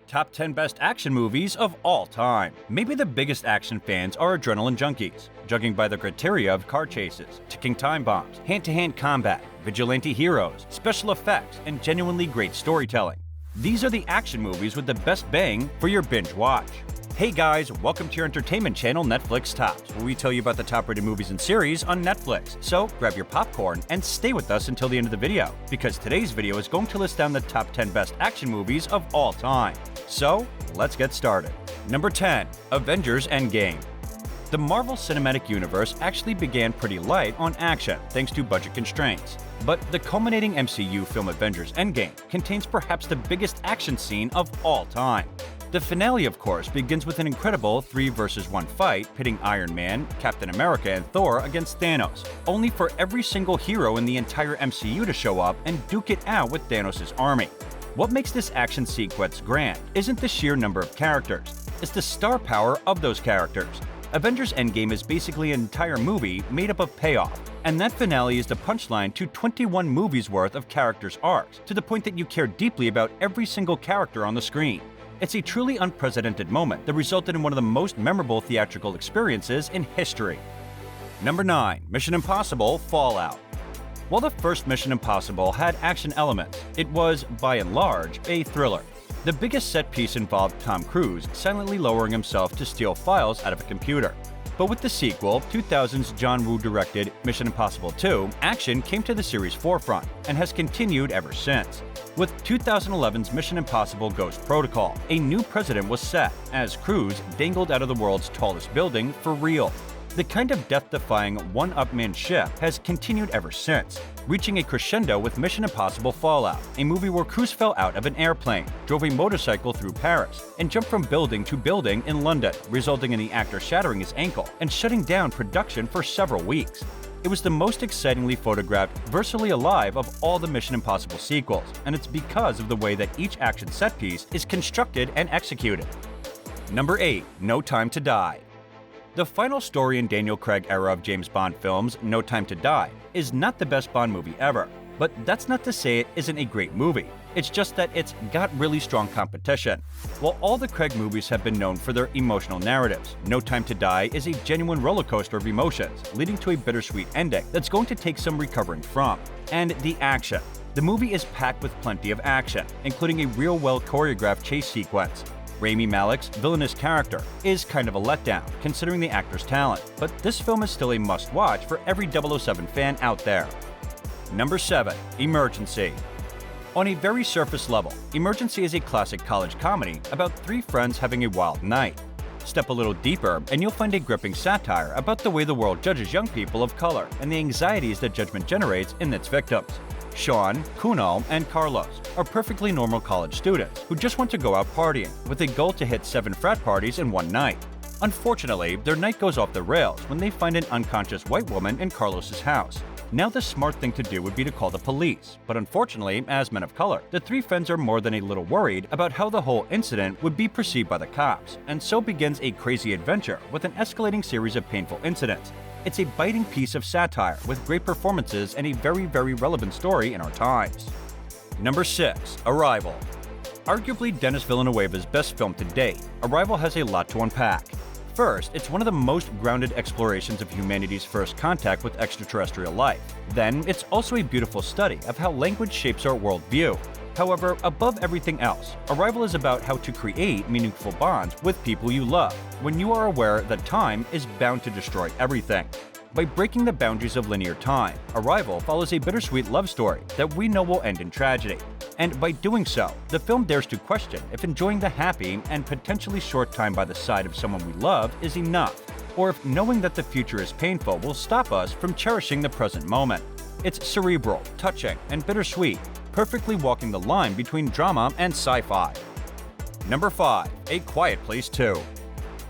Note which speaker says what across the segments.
Speaker 1: Top 10 best action movies of all time. Maybe the biggest action fans are adrenaline junkies, judging by the criteria of car chases, ticking time bombs, hand-to-hand combat, vigilante heroes, special effects, and genuinely great storytelling. These are the action movies with the best bang for your binge watch. Hey guys, welcome to your entertainment channel Netflix Tops, where we tell you about the top-rated movies and series on Netflix. So grab your popcorn and stay with us until the end of the video, because today's video is going to list down the top 10 best action movies of all time. So let's get started. Number 10. Avengers Endgame. The Marvel Cinematic Universe actually began pretty light on action thanks to budget constraints. But the culminating MCU film Avengers Endgame contains perhaps the biggest action scene of all time. The finale, of course, begins with an incredible 3 vs 1 fight pitting Iron Man, Captain America, and Thor against Thanos, only for every single hero in the entire MCU to show up and duke it out with Thanos' army. What makes this action sequence grand isn't the sheer number of characters, it's the star power of those characters. Avengers Endgame is basically an entire movie made up of payoff, and that finale is the punchline to 21 movies worth of characters' arcs, to the point that you care deeply about every single character on the screen. It's a truly unprecedented moment that resulted in one of the most memorable theatrical experiences in history. Number 9. Mission Impossible Fallout. While the first Mission Impossible had action elements, it was, by and large, a thriller. The biggest set piece involved Tom Cruise silently lowering himself to steal files out of a computer. But with the sequel, 2000's John Woo-directed Mission Impossible 2, action came to the series' forefront and has continued ever since. With 2011's Mission Impossible Ghost Protocol, a new precedent was set as Cruise dangled out of the world's tallest building for real. The kind of death-defying one-up-man ship has continued ever since, reaching a crescendo with Mission Impossible Fallout, a movie where Cruise fell out of an airplane, drove a motorcycle through Paris, and jumped from building to building in London, resulting in the actor shattering his ankle and shutting down production for several weeks. It was the most excitingly photographed Versally Alive of all the Mission Impossible sequels, and it's because of the way that each action set piece is constructed and executed. Number 8. No Time to Die. The final story in Daniel Craig era of James Bond films, No Time to Die, is not the best Bond movie ever. But that's not to say it isn't a great movie. It's just that it's got really strong competition. While all the Craig movies have been known for their emotional narratives, No Time to Die is a genuine roller coaster of emotions, leading to a bittersweet ending that's going to take some recovering from. And the action. The movie is packed with plenty of action, including a real well-choreographed chase sequence. Rami Malek's villainous character is kind of a letdown, considering the actor's talent, but this film is still a must-watch for every 007 fan out there. Number 7. Emergency. On a very surface level, Emergency is a classic college comedy about 3 friends having a wild night. Step a little deeper, and you'll find a gripping satire about the way the world judges young people of color and the anxieties that judgment generates in its victims. Sean, Kunal, and Carlos are perfectly normal college students who just want to go out partying, with a goal to hit 7 frat parties in one night. Unfortunately, their night goes off the rails when they find an unconscious white woman in Carlos's house. Now the smart thing to do would be to call the police, but unfortunately, as men of color, the 3 friends are more than a little worried about how the whole incident would be perceived by the cops, and so begins a crazy adventure with an escalating series of painful incidents. It's a biting piece of satire with great performances and a very, very relevant story in our times. Number 6. Arrival. Arguably Denis Villeneuve's best film to date, Arrival has a lot to unpack. First, it's one of the most grounded explorations of humanity's first contact with extraterrestrial life. Then, it's also a beautiful study of how language shapes our worldview. However, above everything else, Arrival is about how to create meaningful bonds with people you love when you are aware that time is bound to destroy everything. By breaking the boundaries of linear time, Arrival follows a bittersweet love story that we know will end in tragedy. And by doing so, the film dares to question if enjoying the happy and potentially short time by the side of someone we love is enough, or if knowing that the future is painful will stop us from cherishing the present moment. It's cerebral, touching, and bittersweet, perfectly walking the line between drama and sci-fi. Number 5. A Quiet Place 2.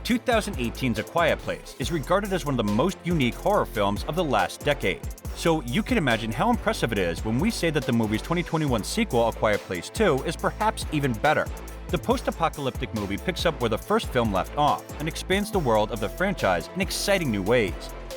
Speaker 1: 2018's A Quiet Place is regarded as one of the most unique horror films of the last decade. So you can imagine how impressive it is when we say that the movie's 2021 sequel, A Quiet Place 2, is perhaps even better. The post-apocalyptic movie picks up where the first film left off and expands the world of the franchise in exciting new ways.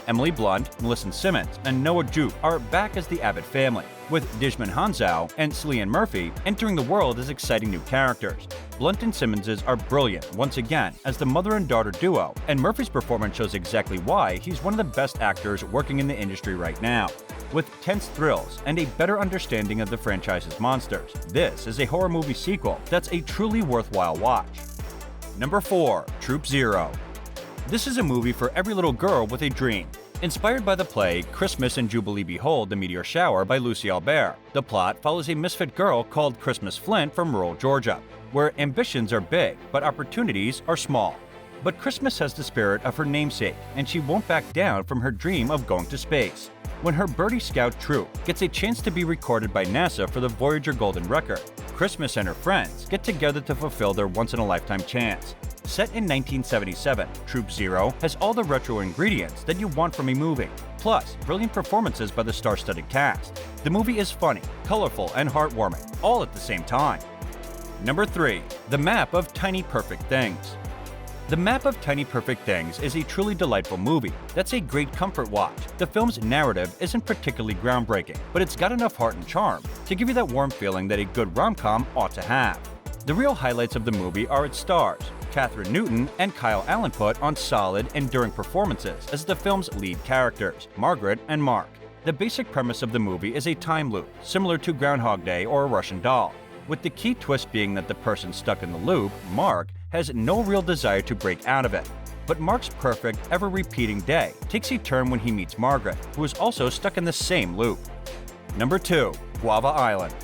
Speaker 1: Emily Blunt, Melissa Simmons, and Noah Jupe are back as the Abbott family, with Djimon Hounsou and Cillian Murphy entering the world as exciting new characters. Blunt and Simmonses are brilliant once again as the mother and daughter duo, and Murphy's performance shows exactly why he's one of the best actors working in the industry right now. With tense thrills and a better understanding of the franchise's monsters, this is a horror movie sequel that's a truly worthwhile watch. Number 4. Troop Zero. This is a movie for every little girl with a dream. Inspired by the play Christmas and Jubilee Behold the Meteor Shower by Lucy Albert, the plot follows a misfit girl called Christmas Flint from rural Georgia, where ambitions are big but opportunities are small. But Christmas has the spirit of her namesake, and she won't back down from her dream of going to space. When her birdie scout troop gets a chance to be recorded by NASA for the Voyager Golden Record, Christmas and her friends get together to fulfill their once-in-a-lifetime chance. Set in 1977, Troop Zero has all the retro ingredients that you want from a movie, plus brilliant performances by the star-studded cast. The movie is funny, colorful, and heartwarming, all at the same time. Number 3. The Map of Tiny Perfect Things. The Map of Tiny Perfect Things is a truly delightful movie that's a great comfort watch. The film's narrative isn't particularly groundbreaking, but it's got enough heart and charm to give you that warm feeling that a good rom-com ought to have. The real highlights of the movie are its stars, Katherine Newton and Kyle Allen put on solid, enduring performances as the film's lead characters, Margaret and Mark. The basic premise of the movie is a time loop, similar to Groundhog Day or a Russian Doll, with the key twist being that the person stuck in the loop, Mark, has no real desire to break out of it. But Mark's perfect, ever-repeating day takes a turn when he meets Margaret, who is also stuck in the same loop. Number 2. Guava Island.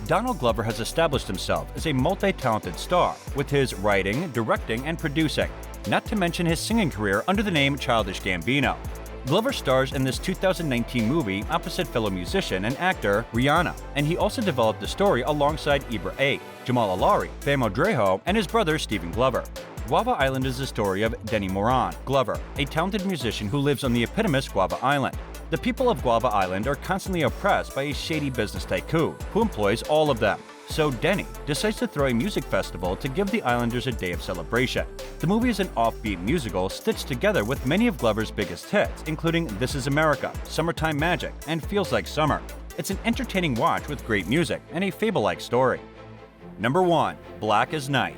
Speaker 1: Donald Glover has established himself as a multi-talented star with his writing, directing, and producing, not to mention his singing career under the name Childish Gambino. Glover stars in this 2019 movie opposite fellow musician and actor Rihanna, and he also developed the story alongside Ibra 8, Jamal Alari, Famo Drejo, and his brother Stephen Glover. Guava Island is the story of Denny Moran Glover, a talented musician who lives on the eponymous Guava Island. The people of Guava Island are constantly oppressed by a shady business tycoon who employs all of them. So Denny decides to throw a music festival to give the islanders a day of celebration. The movie is an offbeat musical stitched together with many of Glover's biggest hits, including This Is America, Summertime Magic, and Feels Like Summer. It's an entertaining watch with great music and a fable-like story. Number 1. Black as Night.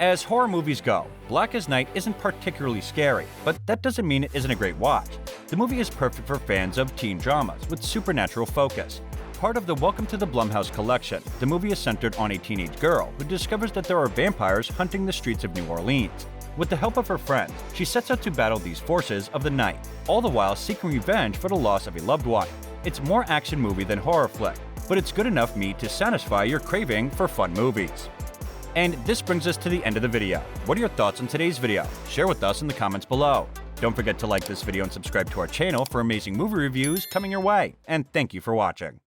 Speaker 1: As horror movies go, Black as Night isn't particularly scary, but that doesn't mean it isn't a great watch. The movie is perfect for fans of teen dramas with supernatural focus. Part of the Welcome to the Blumhouse collection, the movie is centered on a teenage girl who discovers that there are vampires hunting the streets of New Orleans. With the help of her friends, she sets out to battle these forces of the night, all the while seeking revenge for the loss of a loved one. It's more action movie than horror flick, but it's good enough meat to satisfy your craving for fun movies. And this brings us to the end of the video. What are your thoughts on today's video? Share with us in the comments below. Don't forget to like this video and subscribe to our channel for amazing movie reviews coming your way. And thank you for watching.